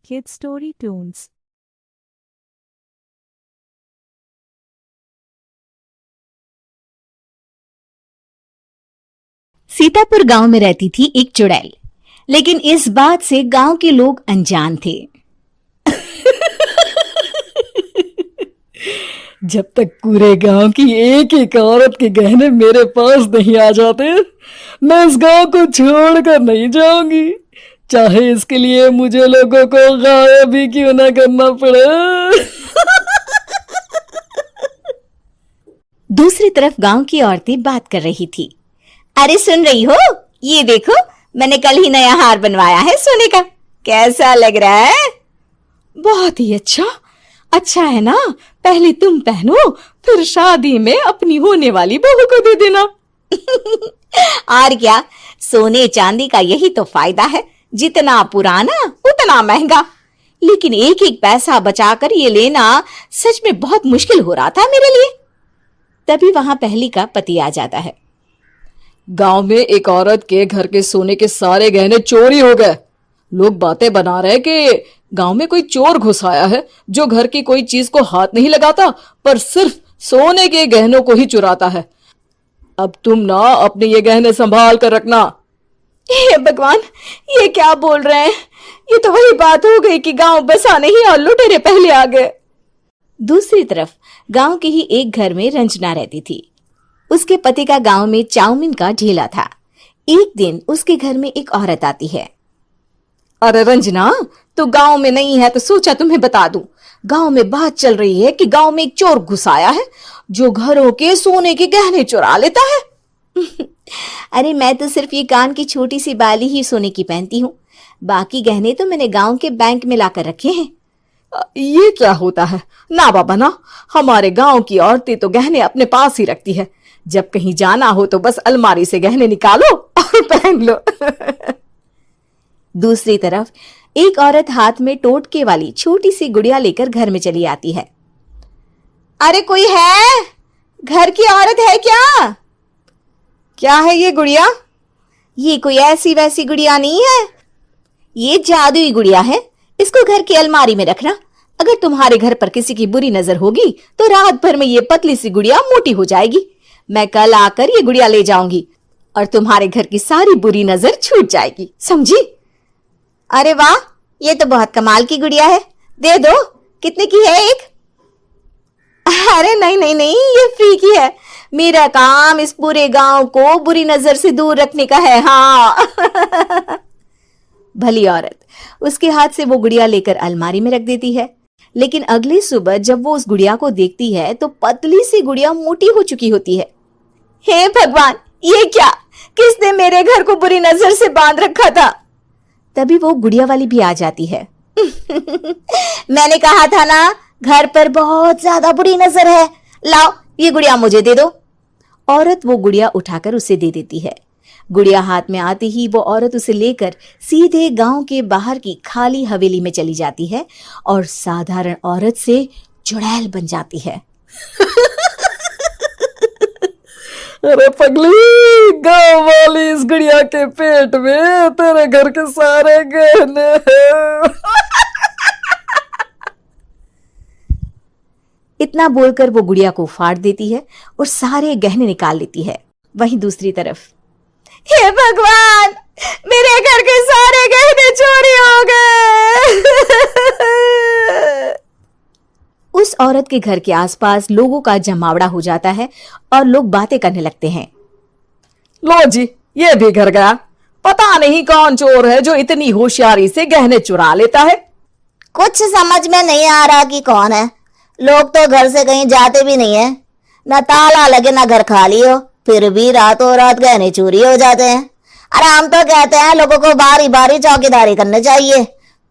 Kid Story Tunes. Sitapur गांव में रहती थी एक चुड़ैल, लेकिन इस बात से गांव के लोग अनजान थे। जब तक पूरे गांव की एक एक औरत के गहने मेरे पास नहीं आ जाते, मैं इस गांव को छोड़कर नहीं जाऊंगी, चाहे इसके लिए मुझे लोगों को गायब भी क्यों ना करना पड़े। दूसरी तरफ गांव की औरतें बात कर रही थी। अरे सुन रही हो, ये देखो, मैंने कल ही नया हार बनवाया है सोने का, कैसा लग रहा है? बहुत ही अच्छा। अच्छा है ना, पहले तुम पहनो, फिर शादी में अपनी होने वाली बहू को दे देना। और क्या, सोने चांदी का यही तो फायदा है, जितना पुराना उतना महंगा। लेकिन एक एक पैसा बचाकर ये लेना सच में बहुत मुश्किल हो रहा था मेरे लिए। तभी वहां पहली का पति आ जाता है। गांव में एक औरत के घर के सोने के सारे गहने चोरी हो गए। लोग बातें बना रहे कि गांव में कोई चोर घुस आया है जो घर की कोई चीज को हाथ नहीं लगाता, पर सिर्फ सोने के गहनों को ही चुराता है। अब तुम ना अपने ये गहने संभाल कर रखना। हे भगवान, ये क्या बोल रहे हैं? ये तो वही बात हो गई कि गांव बसा नहीं और लुटेरे पहले आ गए। दूसरी तरफ गांव के ही एक घर में रंजना रहती थी। उसके पति का गांव में चाउमीन का ठेला था। एक दिन उसके घर में एक औरत आती है। अरे रंजना, तू गांव में नहीं है तो सोचा तुम्हें बता दूं। गांव में बात चल रही है कि गांव में एक चोर घुस आया है जो घरों के सोने के गहने चुरा लेता है। अरे मैं तो सिर्फ ये कान की छोटी सी बाली ही सोने की पहनती हूँ, बाकी गहने तो मैंने गांव के बैंक में लाकर रखे हैं। ये क्या होता है? ना बाबा ना, हमारे गांव की औरतें तो गहने अपने पास ही रखती है। जब कहीं जाना हो तो बस अलमारी से गहने निकालो और पहन लो। दूसरी तरफ एक औरत हाथ में टोटके वाली छोटी सी गुड़िया लेकर घर में चली आती है। अरे कोई है? घर की औरत है क्या? क्या है ये गुड़िया? ये कोई ऐसी वैसी गुड़िया नहीं है, ये जादुई गुड़िया है। इसको घर की अलमारी में रखना। अगर तुम्हारे घर पर किसी की बुरी नजर होगी तो रात भर में ये पतली सी गुड़िया मोटी हो जाएगी। मैं कल आकर ये गुड़िया ले जाऊंगी और तुम्हारे घर की सारी बुरी नजर छूट जाएगी, समझी? अरे वाह, ये तो बहुत कमाल की गुड़िया है, दे दो। कितने की है एक? अरे नहीं नहीं नहीं, ये फ्री की है। मेरा काम इस पूरे गांव को बुरी नजर से दूर रखने का है। हाँ। भली औरत उसके हाथ से वो गुड़िया लेकर अलमारी में रख देती है। लेकिन अगली सुबह जब वो उस गुड़िया को देखती है तो पतली सी गुड़िया मोटी हो चुकी होती है। हे भगवान, ये क्या? किसने मेरे घर को बुरी नजर से बांध रखा था? तभी वो गुड़िया वाली भी आ जाती है। मैंने कहा था ना, घर पर बहुत ज्यादा बुरी नजर है। लाओ, ये गुड़िया मुझे दे दो। औरत वो गुड़िया उठाकर उसे दे देती है। गुड़िया हाथ में आती ही वो औरत उसे लेकर सीधे गांव के बाहर की खाली हवेली में चली जाती है और साधारण औरत से चुड़ैल बन जाती है। अरे पगली, गांव वाली इस गुड़िया के पेट में तेरे घर के सारे गहने हैं। इतना बोलकर वो गुड़िया को फाड़ देती है और सारे गहने निकाल लेती है। वहीं दूसरी तरफ, हे भगवान, मेरे घर के सारे गहने चोरी हो गए। उस औरत के घर के आसपास लोगों का जमावड़ा हो जाता है और लोग बातें करने लगते हैं। लो जी, ये भी घर गया। पता नहीं कौन चोर है जो इतनी होशियारी से गहने चुरा लेता है। कुछ समझ में नहीं आ रहा कि कौन है। लोग तो घर से कहीं जाते भी नहीं है, न ताला लगे न घर खाली हो, फिर भी रातों रात गहने चोरी हो जाते हैं। अरे हम तो कहते हैं लोगों को बारी बारी चौकीदारी करनी चाहिए,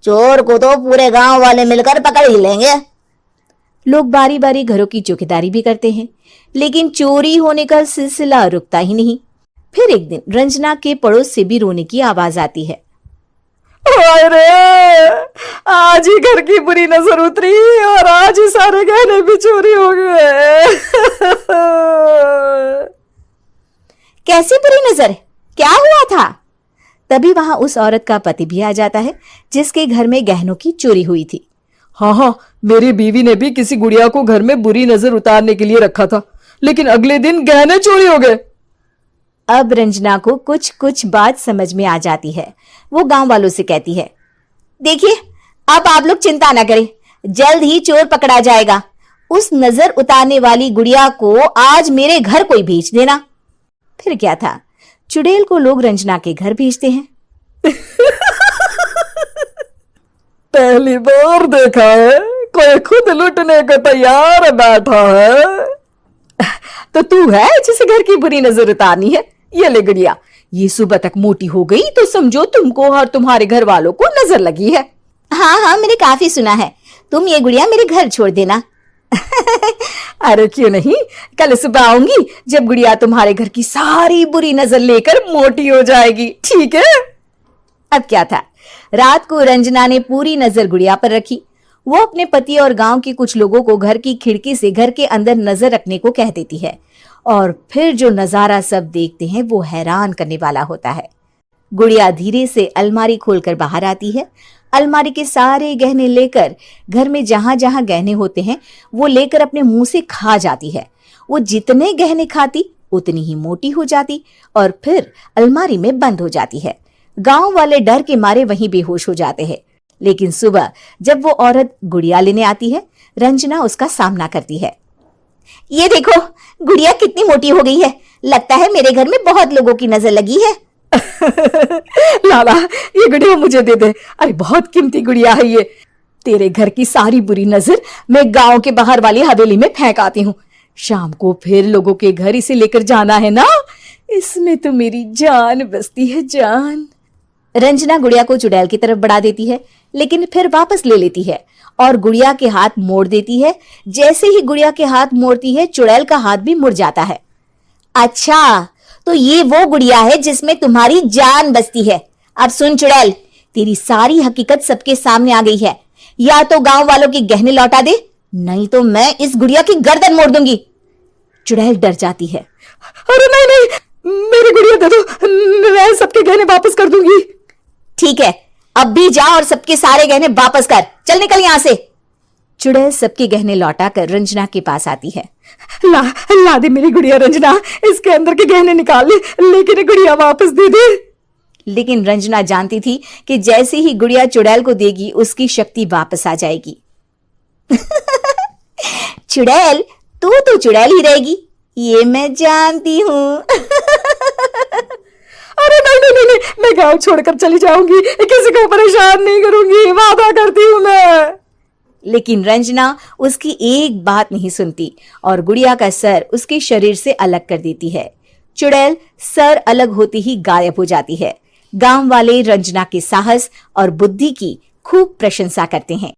चोर को तो पूरे गांव वाले मिलकर पकड़ ही लेंगे। लोग बारी बारी घरों की चौकीदारी भी करते हैं, लेकिन चोरी होने का सिलसिला रुकता ही नहीं। फिर एक दिन रंजना के पड़ोस से भी रोने की आवाज आती है। अरे आज ही घर की बुरी नजर उतरी और आज ही सारे गहने भी चोरी हो गए। कैसी बुरी नजर? क्या हुआ था? तभी वहां उस औरत का पति भी आ जाता है जिसके घर में गहनों की चोरी हुई थी। हाँ हाँ, मेरी बीवी ने भी किसी गुड़िया को घर में बुरी नजर उतारने के लिए रखा था, लेकिन अगले दिन गहने चोरी हो गए। अब रंजना को कुछ कुछ बात समझ में आ जाती है। वो गांव वालों से कहती है, देखिए अब आप लोग चिंता ना करें, जल्द ही चोर पकड़ा जाएगा। उस नजर उतारने वाली गुड़िया को आज मेरे घर कोई भेज देना। फिर क्या था, चुड़ैल को लोग रंजना के घर भेजते हैं। पहली बार देखा है कोई खुद लुटने को तैयार बैठा है। तो तू है जिसे घर की बुरी नजर उतारनी है? ये ले गुड़िया, ये सुबह तक मोटी हो गई तो समझो तुमको और तुम्हारे घर वालों को नजर लगी है। हाँ हाँ, मैंने काफी सुना है। तुम ये गुड़िया मेरे घर छोड़ देना। अरे क्यों नहीं, कल सुबह आऊंगी जब गुड़िया तुम्हारे घर की सारी बुरी नजर लेकर मोटी हो जाएगी, ठीक है? अब क्या था, रात को रंजना ने पूरी नजर गुड़िया पर रखी। वो अपने पति और गांव के कुछ लोगों को घर की खिड़की से घर के अंदर नजर रखने को कह देती है, और फिर जो नजारा सब देखते हैं वो हैरान करने वाला होता है। गुड़िया धीरे से अलमारी खोलकर बाहर आती है। अलमारी के सारे गहने लेकर घर में जहां जहां गहने होते हैं वो लेकर अपने मुंह से खा जाती है। वो जितने गहने खाती उतनी ही मोटी हो जाती और फिर अलमारी में बंद हो जाती है। गांव वाले डर के मारे वहीं बेहोश हो जाते हैं। लेकिन सुबह जब वो औरत गुड़िया लेने आती है, रंजना उसका सामना करती है। ये देखो, गुड़िया कितनी मोटी हो गई है, लगता है मेरे घर में बहुत लोगों की नजर लगी है। लाला, ये गुड़िया मुझे दे दे। अरे बहुत कीमती गुड़िया है ये। तेरे घर की सारी बुरी नजर मैं गांव के बाहर वाली हवेली में फेंक आती हूँ। शाम को फिर लोगों के घर इसे लेकर जाना है ना, इसमें तो मेरी जान बसती है, जान। रंजना गुड़िया को चुड़ैल की तरफ बढ़ा देती है, लेकिन फिर वापस ले लेती है और गुड़िया के हाथ मोड़ देती है। जैसे ही गुड़िया के हाथ मोड़ती है, चुड़ैल का हाथ भी मुड़ जाता है। अच्छा, तो ये वो गुड़िया है जिसमें तुम्हारी जान बसती है। अब सुन चुड़ैल, तेरी सारी हकीकत सबके सामने आ गई है। या तो गांव वालों के गहने लौटा दे, नहीं तो मैं इस गुड़िया की गर्दन मोड़ दूंगी। चुड़ैल डर जाती है। अरे नहीं नहीं, मेरी गुड़िया दे दो, मैं सबके गहने वापस कर दूंगी। ठीक है, अब भी जा और सबके सारे गहने वापस कर। चल निकल यहां से। चुड़ैल सबके गहने लौटाकर रंजना के पास आती है। ला दे मेरी गुड़िया रंजना, इसके अंदर के गहने निकाल ले, लेकिन ये गुड़िया वापस दे दे। लेकिन रंजना जानती थी कि जैसे ही गुड़िया चुड़ैल को देगी उसकी शक्ति वापस आ जाएगी। चुड़ैल, तू तो चुड़ैल ही रहेगी, ये मैं जानती हूँ। अरे नहीं नहीं नहीं, मैं गांव छोड़कर चली जाऊंगी, किसी को परेशान नहीं करूंगी, वादा करती हूँ मैं। लेकिन रंजना उसकी एक बात नहीं सुनती और गुड़िया का सर उसके शरीर से अलग कर देती है। चुड़ैल सर अलग होते ही गायब हो जाती है। गांव वाले रंजना के साहस और बुद्धि की खूब प्रशंसा करते हैं।